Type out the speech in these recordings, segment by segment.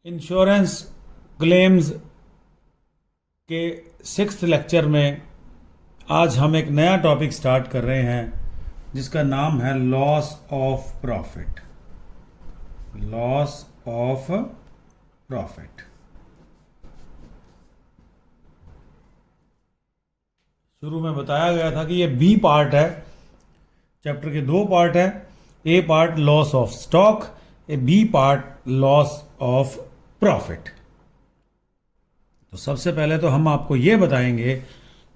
Insurance claims के 6th lecture में आज हम एक नया टॉपिक स्टार्ट कर रहे हैं जिसका नाम है loss of profit. Loss of profit. शुरू में बताया गया था कि ये बी पार्ट है, चैप्टर के 2 पार्ट है। A part loss of stock, A B part loss of profit. तो सबसे पहले तो हम आपको ये बताएंगे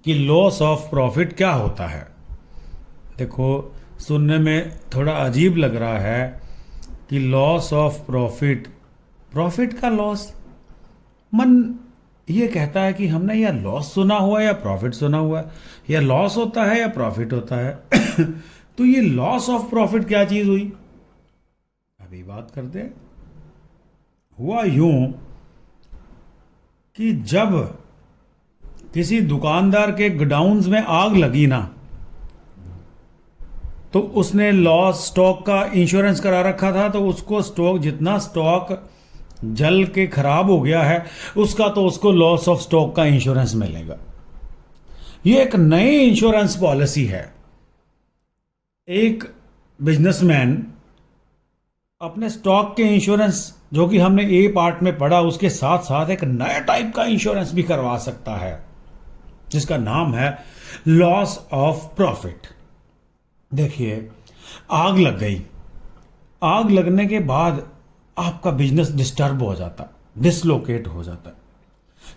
कि लॉस ऑफ प्रॉफिट क्या होता है। देखो, सुनने में थोड़ा अजीब लग रहा है कि लॉस ऑफ प्रॉफिट, प्रॉफिट का लॉस। मन ये कहता है कि हमने या लॉस सुना हुआ है या प्रॉफिट सुना हुआ है, या लॉस होता है या प्रॉफिट होता है। तो ये लॉस ऑफ प्रॉफिट क्या चीज हुई, अभी बात करते हैं। हुआ यूं कि जब किसी दुकानदार के गोडाउन्स में आग लगी ना, तो उसने लॉस स्टॉक का इंश्योरेंस करा रखा था, तो उसको स्टॉक, जितना स्टॉक जल के खराब हो गया है उसका, तो उसको लॉस ऑफ स्टॉक का इंश्योरेंस मिलेगा। ये एक नई इंश्योरेंस पॉलिसी है। एक बिजनेसमैन अपने स्टॉक के इंश्योरेंस, जो कि हमने ए पार्ट में पढ़ा, उसके साथ साथ एक नया टाइप का इंश्योरेंस भी करवा सकता है जिसका नाम है लॉस ऑफ प्रॉफिट। देखिए, आग लग गई, आग लगने के बाद आपका बिजनेस डिस्टर्ब हो जाता, डिसलोकेट हो जाता।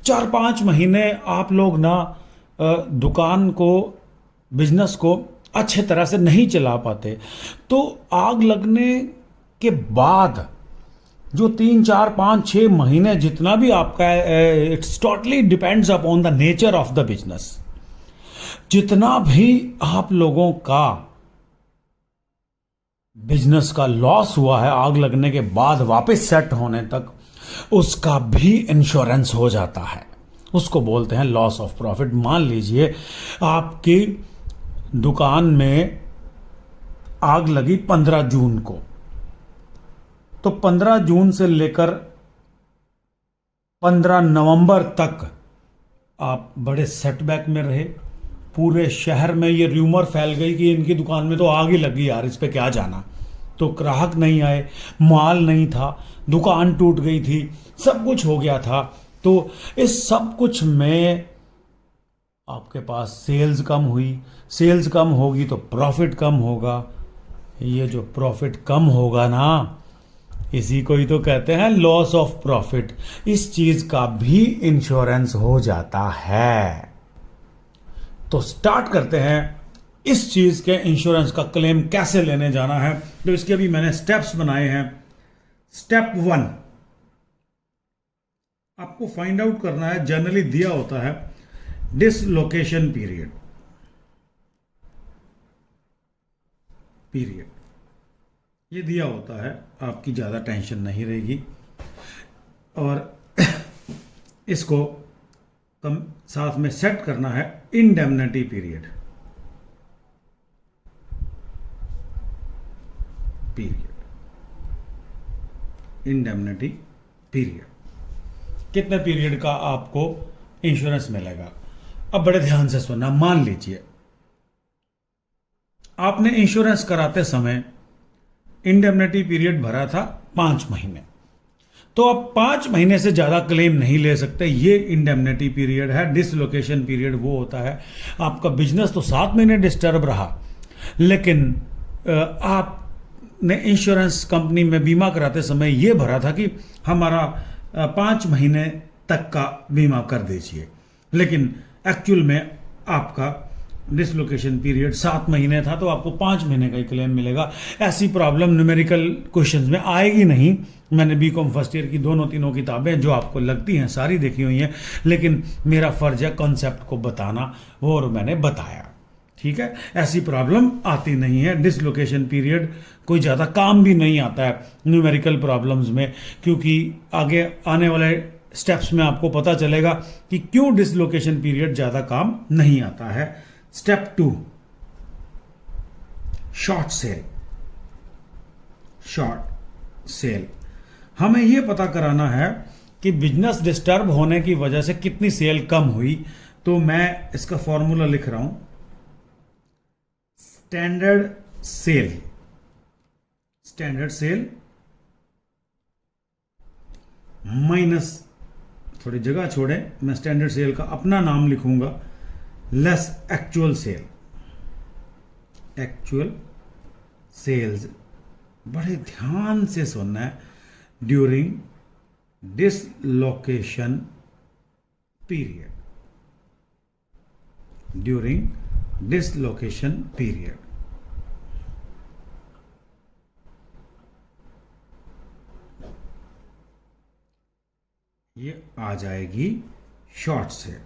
4-5 महीने आप लोग ना दुकान को, बिजनेस को अच्छे तरह से नहीं चला पाते। तो आग लगने के बाद जो 3-4-5-6 महीने जितना भी आपका, it's totally depends upon the nature of the business. जितना भी आप लोगों का बिजनेस का लॉस हुआ है आग लगने के बाद वापस सेट होने तक, उसका भी इंश्योरेंस हो जाता है। उसको बोलते हैं लॉस ऑफ प्रॉफिट। मान लीजिए आपकी दुकान में आग लगी 15 जून को, तो 15 जून से लेकर 15 नवंबर तक आप बड़े सेटबैक में रहे। पूरे शहर में ये र्यूमर फैल गई कि इनकी दुकान में तो आग ही लगी यार, इस पे क्या जाना। तो ग्राहक नहीं आए, माल नहीं था, दुकान टूट गई थी, सब कुछ हो गया था। तो इस सब कुछ में आपके पास सेल्स कम हुई, सेल्स कम होगी तो प्रॉफिट कम होगा। ये जो प्रॉफिट कम होगा ना, इसी को ही तो कहते हैं लॉस ऑफ प्रॉफिट। इस चीज का भी इंश्योरेंस हो जाता है। तो स्टार्ट करते हैं इस चीज के इंश्योरेंस का क्लेम कैसे लेने जाना है। तो इसके भी मैंने स्टेप्स बनाए हैं। स्टेप 1, आपको फाइंड आउट करना है, जनरली दिया होता है डिसलोकेशन पीरियड। ये दिया होता है, आपकी ज्यादा टेंशन नहीं रहेगी। और इसको कम साथ में सेट करना है इंडेमनिटी पीरियड। इंडेमनिटी पीरियड, कितने पीरियड का आपको इंश्योरेंस मिलेगा। अब बड़े ध्यान से सुनना। मान लीजिए आपने इंश्योरेंस कराते समय इंडेमनिटी पीरियड भरा था 5 महीने, तो आप 5 महीने से ज्यादा क्लेम नहीं ले सकते। ये इंडेमनिटी पीरियड है। डिसलोकेशन पीरियड वो होता है, आपका बिजनेस तो 7 महीने डिस्टर्ब रहा, लेकिन आपने इंश्योरेंस कंपनी में बीमा कराते समय ये भरा था कि हमारा 5 महीने तक का बीमा कर दीजिए, लेकिन एक्चुअल में आपका डिसलोकेशन पीरियड 7 महीने था, तो आपको 5 महीने का ही क्लेम मिलेगा। ऐसी प्रॉब्लम न्यूमेरिकल क्वेश्चंस में आएगी नहीं। मैंने बीकॉम फर्स्ट ईयर की दोनों तीनों किताबें जो आपको लगती हैं सारी देखी हुई हैं, लेकिन मेरा फर्ज है कॉन्सेप्ट को बताना, वो और मैंने बताया। ठीक है, ऐसी प्रॉब्लम आती नहीं है। डिसलोकेशन पीरियड कोई ज़्यादा काम भी नहीं आता है न्यूमेरिकल प्रॉब्लम्स में, क्योंकि आगे आने वाले स्टेप्स में आपको पता चलेगा कि क्यों डिसलोकेशन पीरियड ज़्यादा काम नहीं आता है। Step 2, short cell. Short cell हमें ये पता कराना है कि बिजनेस डिस्टर्ब होने की वजह से कितनी सेल कम हुई। तो मैं इसका फॉर्मूला लिख रहा हूं, स्टैंडर्ड सेल माइनस, थोड़ी जगह छोड़े, मैं स्टैंडर्ड सेल का अपना नाम लिखूंगा, लेस एक्चुअल सेल्स। बड़े ध्यान से सुनना है, ड्यूरिंग डिसलोकेशन पीरियड। ये आ जाएगी शॉर्ट सेल।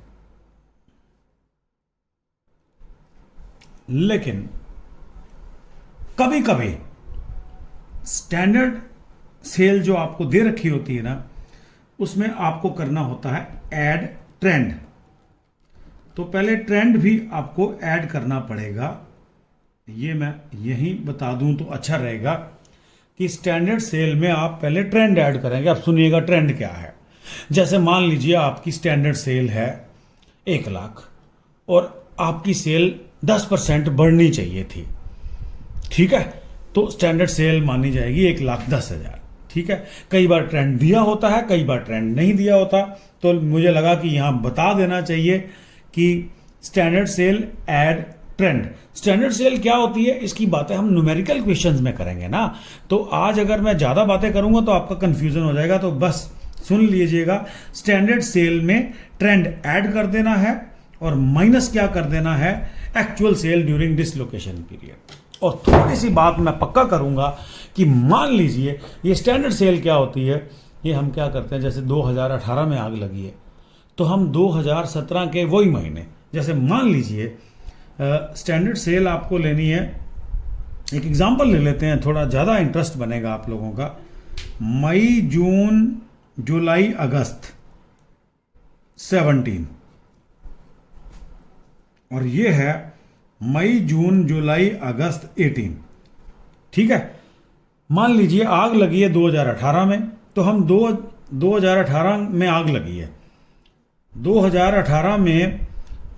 लेकिन कभी कभी स्टैंडर्ड सेल जो आपको दे रखी होती है ना, उसमें आपको करना होता है ऐड ट्रेंड। तो पहले ट्रेंड भी आपको ऐड करना पड़ेगा। ये मैं यहीं बता दूं तो अच्छा रहेगा कि स्टैंडर्ड सेल में आप पहले ट्रेंड ऐड करेंगे। अब सुनिएगा ट्रेंड क्या है। जैसे मान लीजिए आपकी स्टैंडर्ड सेल है 1 लाख और आपकी सेल 10% बढ़नी चाहिए थी, ठीक है, तो स्टैंडर्ड सेल मानी जाएगी 1,10,000। ठीक है, कई बार ट्रेंड दिया होता है, कई बार ट्रेंड नहीं दिया होता, तो मुझे लगा कि यहां बता देना चाहिए कि standard sale add trend. Standard sale क्या होती है, इसकी बातें हम न्यूमेरिकल क्वेश्चंस में करेंगे ना। तो आज अगर मैं ज्यादा बातें करूंगा तो आपका कंफ्यूजन हो जाएगा, तो बस सुन लीजिएगा। स्टैंडर्ड सेल में ट्रेंड ऐड कर देना है और माइनस क्या कर देना है, actual sale during dislocation period. और थोड़ी सी बात मैं पक्का करूंगा कि मान लीजिए ये स्टैंडर्ड सेल क्या होती है, ये हम क्या करते हैं, जैसे 2018 में आग लगी है तो हम 2017 के वही महीने, जैसे मान लीजिए स्टैंडर्ड सेल आपको लेनी है, एक एग्जांपल ले लेते हैं, थोड़ा ज़्यादा इंटरेस्ट बनेगा आप लोगों का। मई जून जुलाई अगस्त 17 और ये है मई जून जुलाई अगस्त 18। ठीक है, मान लीजिए आग लगी है 2018 में, तो हम 2018 में आग लगी है, 2018 में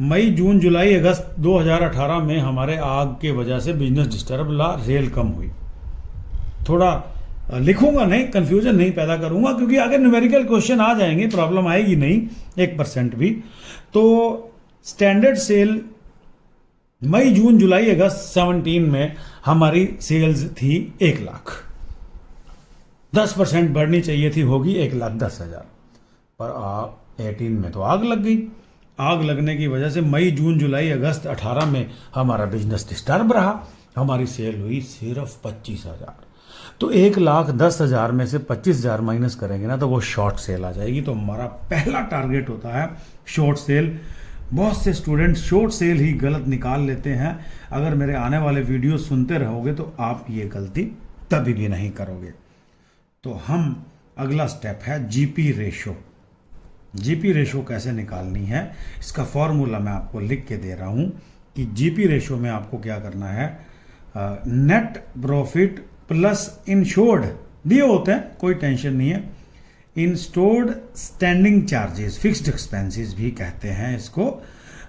मई जून जुलाई अगस्त 2018 में हमारे आग के वजह से बिजनेस डिस्टर्ब ला, सेल कम हुई। थोड़ा लिखूंगा नहीं, कंफ्यूजन नहीं पैदा करूंगा, क्योंकि आगे न्यूमेरिकल क्वेश्चन आ जाएंगे, प्रॉब्लम आएगी नहीं 1% भी। तो स्टैंडर्ड सेल मई जून जुलाई अगस्त 17 में हमारी सेल्स थी 1 लाख, 10% बढ़नी चाहिए थी, होगी 1,10,000। पर 18 में तो आग लग गई। आग लगने की वजह से मई जून जुलाई अगस्त 18 में हमारा बिजनेस डिस्टर्ब रहा, हमारी सेल हुई सिर्फ 25,000। तो 1,10,000 में से 25,000 माइनस करेंगे ना, तो वो शॉर्ट सेल आ जाएगी। तो हमारा पहला टारगेट होता है शॉर्ट सेल। बहुत से स्टूडेंट्स शॉर्ट सेल ही गलत निकाल लेते हैं। अगर मेरे आने वाले वीडियो सुनते रहोगे तो आप ये गलती कभी भी नहीं करोगे। तो हम अगला स्टेप है जीपी रेशो। जीपी रेशो कैसे निकालनी है, इसका फॉर्मूला मैं आपको लिख के दे रहा हूं कि जीपी रेशो में आपको क्या करना है, नेट प्रॉफिट प्लस इंश्योर्ड दिए होते हैं, कोई टेंशन नहीं है, insured standing charges, fixed expenses भी कहते हैं इसको,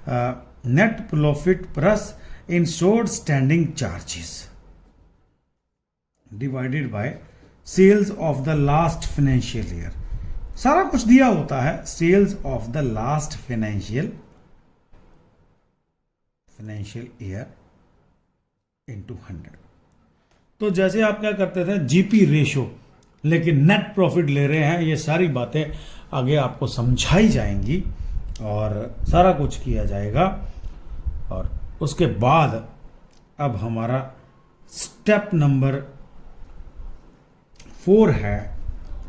net profit plus insured standing charges divided by sales of the last financial year. सारा कुछ दिया होता है, sales of the last financial year into 100। तो जैसे आप क्या करते थे, जीपी रेशो, लेकिन नेट प्रॉफिट ले रहे हैं, ये सारी बातें आगे आपको समझाई जाएंगी और सारा कुछ किया जाएगा। और उसके बाद अब हमारा स्टेप नंबर 4 है।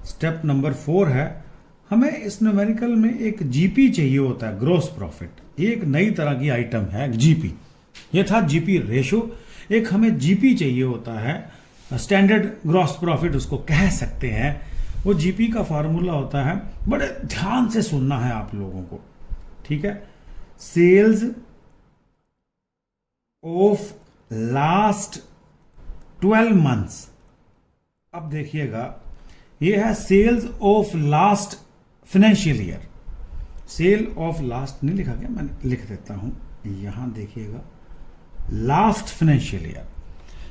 स्टेप नंबर 4 है, हमें इस न्यूमेरिकल में एक जीपी चाहिए होता है, ग्रॉस प्रॉफिट। ये एक नई तरह की आइटम है जीपी। ये था जीपी रेशो, एक हमें जीपी चाहिए होता है, स्टैंडर्ड ग्रॉस प्रॉफिट उसको कह सकते हैं। वो जीपी का फार्मूला होता है, बड़े ध्यान से सुनना है आप लोगों को, ठीक है। Sales of last 12 months. अब देखिएगा, ये है sales of last financial year. Sale of last नहीं लिखा गया, मैंने लिख देता हूं, यहां देखिएगा, last financial year,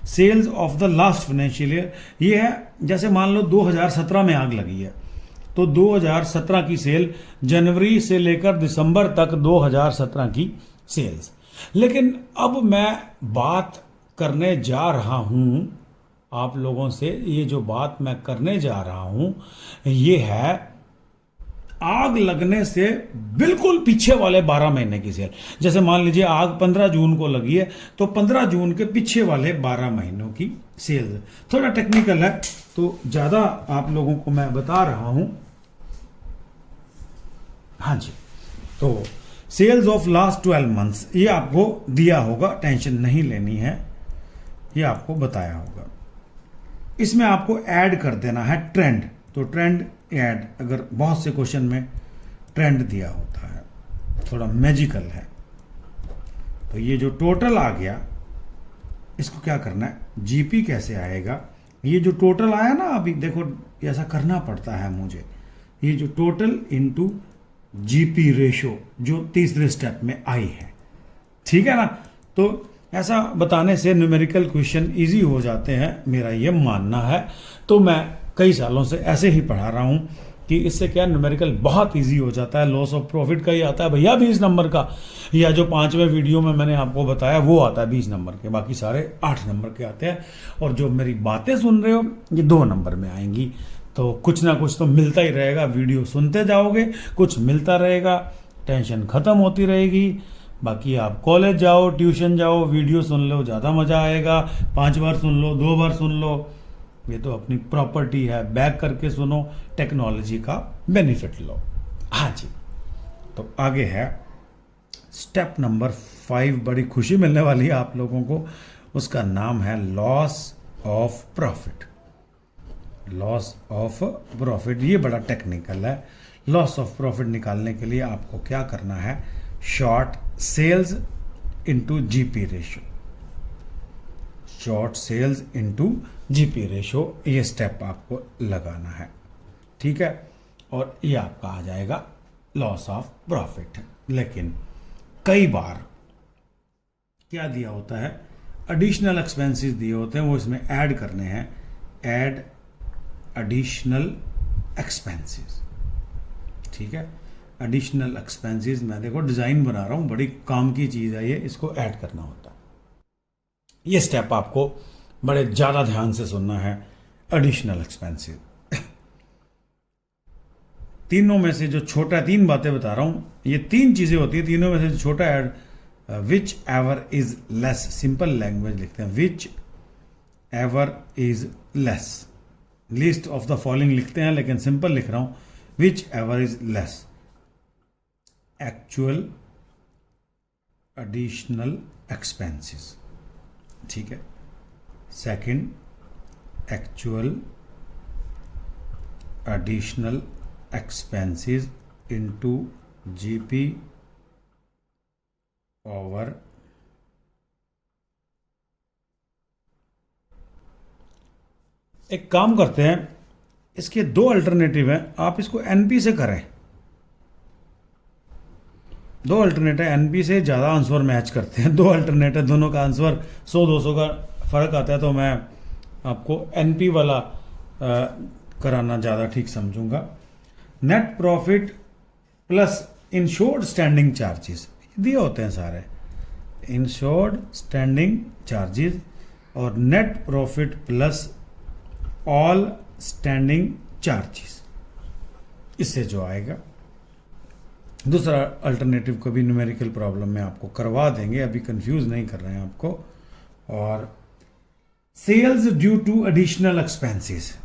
sales of the last financial year. ये है जैसे मान लो 2017 में आग लगी है, तो 2017 की सेल, जनवरी से लेकर दिसंबर तक 2017 की सेल्स। लेकिन अब मैं बात करने जा रहा हूं आप लोगों से, ये जो बात मैं करने जा रहा हूं ये है आग लगने से बिल्कुल पीछे वाले 12 महीने की सेल। जैसे मान लीजिए आग 15 जून को लगी है, तो 15 जून के पीछे वाले 12 महीनों की सेल। थोड़ा टेक्निकल है तो ज्यादा आप लोगों को मैं बता रहा हूं। हाँ जी, तो सेल्स ऑफ लास्ट 12 मंथ्स ये आपको दिया होगा, टेंशन नहीं लेनी है, ये आपको बताया होगा। इसमें आपको ऐड कर देना है ट्रेंड, तो ट्रेंड ऐड, अगर बहुत से क्वेश्चन में ट्रेंड दिया होता है, थोड़ा मैजिकल है। तो ये जो टोटल आ गया, इसको क्या करना है, जीपी कैसे आएगा, ये जो टोटल आया ना, अभी देखो ऐसा करना पड़ता है मुझे, ये जो टोटल इनटू जीपी रेशो जो तीसरे स्टेप में आई है, ठीक है ना। तो ऐसा बताने से न्यूमेरिकल क्वेश्चन इजी हो जाते हैं, मेरा ये मानना है। तो मैं कई सालों से ऐसे ही पढ़ा रहा हूं कि इससे क्या न्यूमेरिकल बहुत इजी हो जाता है। लॉस ऑफ प्रॉफिट का ही आता है भैया 20 नंबर का, या जो 5वें वीडियो में मैंने आपको बताया वो आता है 20 नंबर के, बाकी सारे 8 नंबर के आते हैं। और जो मेरी बातें सुन रहे हो ये 2 नंबर में आएंगी। तो कुछ ना कुछ तो मिलता ही रहेगा, वीडियो सुनते जाओगे कुछ मिलता रहेगा, टेंशन खत्म होती रहेगी। बाकी आप कॉलेज जाओ, ट्यूशन जाओ, वीडियो सुन लो, ज़्यादा मज़ा आएगा। 5 बार सुन लो, 2 बार सुन लो, ये तो अपनी प्रॉपर्टी है, बैक करके सुनो, टेक्नोलॉजी का बेनिफिट लो। हाँ जी, तो आगे है स्टेप नंबर 5, बड़ी खुशी मिलने वाली है आप लोगों को, उसका नाम है loss of profit. Loss of profit ये बड़ा टेक्निकल है। लॉस ऑफ प्रॉफिट निकालने के लिए आपको क्या करना है, short sales into GP ratio, short sales into GP ratio, ये स्टेप आपको लगाना है, ठीक है। और ये आपका आ जाएगा लॉस ऑफ प्रॉफिट। लेकिन कई बार क्या दिया होता है, एडिशनल एक्सपेंसेस दिए होते हैं, वो इसमें ऐड करने हैं, ऐड एडिशनल एक्सपेंसेस, ठीक है। एडिशनल एक्सपेंसेस, मैं देखो डिजाइन बना रहा हूं, बड़ी काम की चीज है ये, इसको ऐड करना होता है। ये स्टेप आपको बड़े ज्यादा ध्यान से सुनना है। एडिशनल एक्सपेंसेस तीनों में से जो छोटा, 3 बातें बता रहा हूं, ये 3 चीजें होती है, तीनों में से जो छोटा add, which ever is less, simple language लिखते हैं, which ever is less, list of the following लिखते हैं लेकिन सिंपल लिख रहा हूं, which ever is less, actual additional expenses, ठीक है। Second, actual additional expenses into GP over एक काम करते हैं, इसके 2 अल्टरनेटिव हैं, आप इसको एनपी से करें। 2 अल्टरनेटिव एनपी से ज़्यादा आंसर मैच करते हैं, 2 अल्टरनेटिव दोनों का आंसर 100-200 का फ़र्क आता है, तो मैं आपको एनपी वाला कराना ज़्यादा ठीक समझूंगा। Net profit plus insured standing charges दिए होते हैं सारे, इंश्योर्ड स्टैंडिंग चार्जेस, और net profit plus all standing charges, इससे जो आएगा। दूसरा अल्टरनेटिव कभी न्यूमेरिकल प्रॉब्लम में आपको करवा देंगे, अभी कंफ्यूज नहीं कर रहे हैं आपको। और sales due to additional expenses,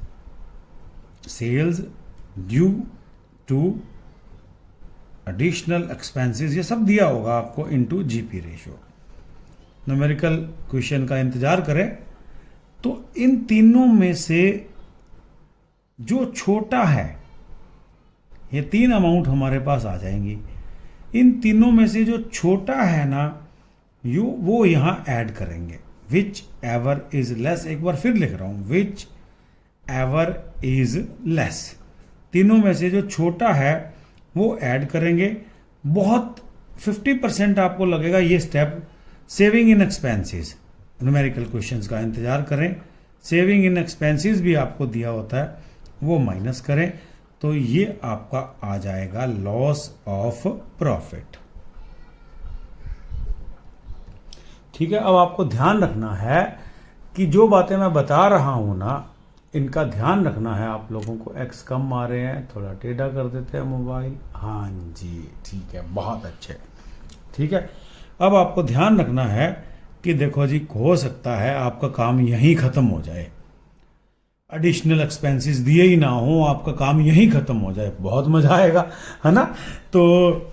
sales due to additional expenses, ये सब दिया होगा आपको into GP ratio. Numerical question का इंतजार करें। तो इन तीनों में से जो छोटा है, ये 3 अमाउंट हमारे पास आ जाएंगी, इन तीनों में से जो छोटा है ना, वो यहां ऐड करेंगे, विच एवर इज लेस। एक बार फिर लिख रहा हूं, विच एवर इज लेस। तीनों में से जो छोटा है वो ऐड करेंगे। बहुत 50% आपको लगेगा ये step. Saving in expenses, numerical questions का इंतजार करें। सेविंग इन एक्सपेंसेस भी आपको दिया होता है, वो माइनस करें, तो ये आपका आ जाएगा लॉस ऑफ प्रॉफिट। ठीक है, अब आपको ध्यान रखना है कि जो बातें मैं बता रहा हूं ना, इनका ध्यान रखना है आप लोगों को। एक्स कम आ रहे हैं, थोड़ा टेढ़ा कर देते हैं मोबाइल। हाँ जी, ठीक है, बहुत अच्छे। ठीक है, अब आपको ध्यान रखना है कि देखो जी, हो सकता है आपका काम यहीं ख़त्म हो जाए, एडिशनल एक्सपेंसेस दिए ही ना हो, आपका काम यहीं ख़त्म हो जाए, बहुत मज़ा आएगा, है ना। तो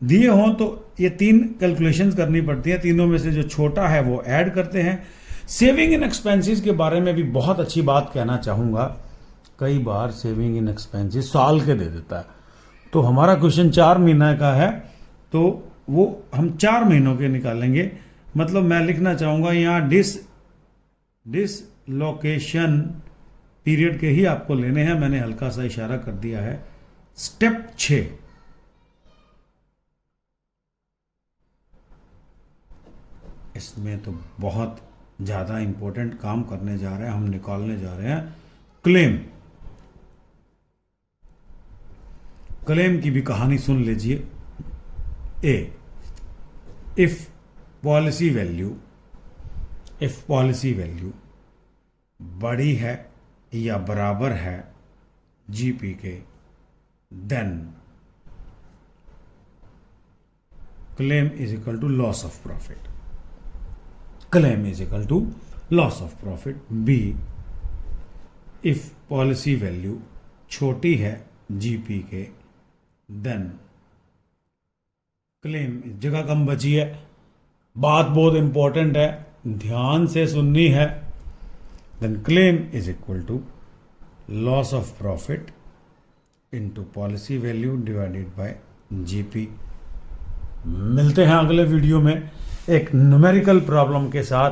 दिए हों तो ये 3 कैलकुलेशंस करनी पड़ती है। तीनों में से जो छोटा है वो ऐड करते हैं। सेविंग इन एक्सपेंसेस के बारे में भी बहुत अच्छी बात कहना चाहूँगा। कई बार सेविंग इन एक्सपेंसेस साल के दे देता है, तो हमारा क्वेश्चन 4 महीने का है, तो वो हम 4 महीनों के निकालेंगे। मतलब मैं लिखना चाहूँगा यहाँ डिसलोकेशन पीरियड के ही आपको लेने हैं। मैंने हल्का सा इशारा कर दिया है। स्टेप 6, इसमें तो बहुत ज़्यादा इंपॉर्टेंट काम करने जा रहे हैं, हम निकालने जा रहे हैं क्लेम। क्लेम की भी कहानी सुन लीजिए। ए, इफ पॉलिसी वैल्यू बड़ी है या बराबर है जीपी के, then claim is equal to loss of profit. Claim is equal to loss of profit. B, if policy value छोटी है जीपी के, देन क्लेम, जगह कम बची है, बात बहुत इंपॉर्टेंट है, ध्यान से सुननी है। Then claim is equal to loss of profit into policy value divided by GP. मिलते हैं अगले वीडियो में एक न्यूमेरिकल प्रॉब्लम के साथ।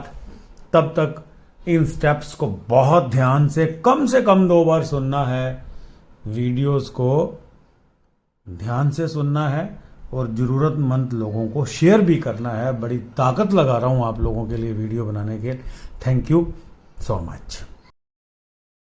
तब तक इन स्टेप्स को बहुत ध्यान से कम 2 बार सुनना है, वीडियोस को ध्यान से सुनना है और ज़रूरतमंद लोगों को शेयर भी करना है। बड़ी ताकत लगा रहा हूं आप लोगों के लिए वीडियो बनाने के। Thank you so much.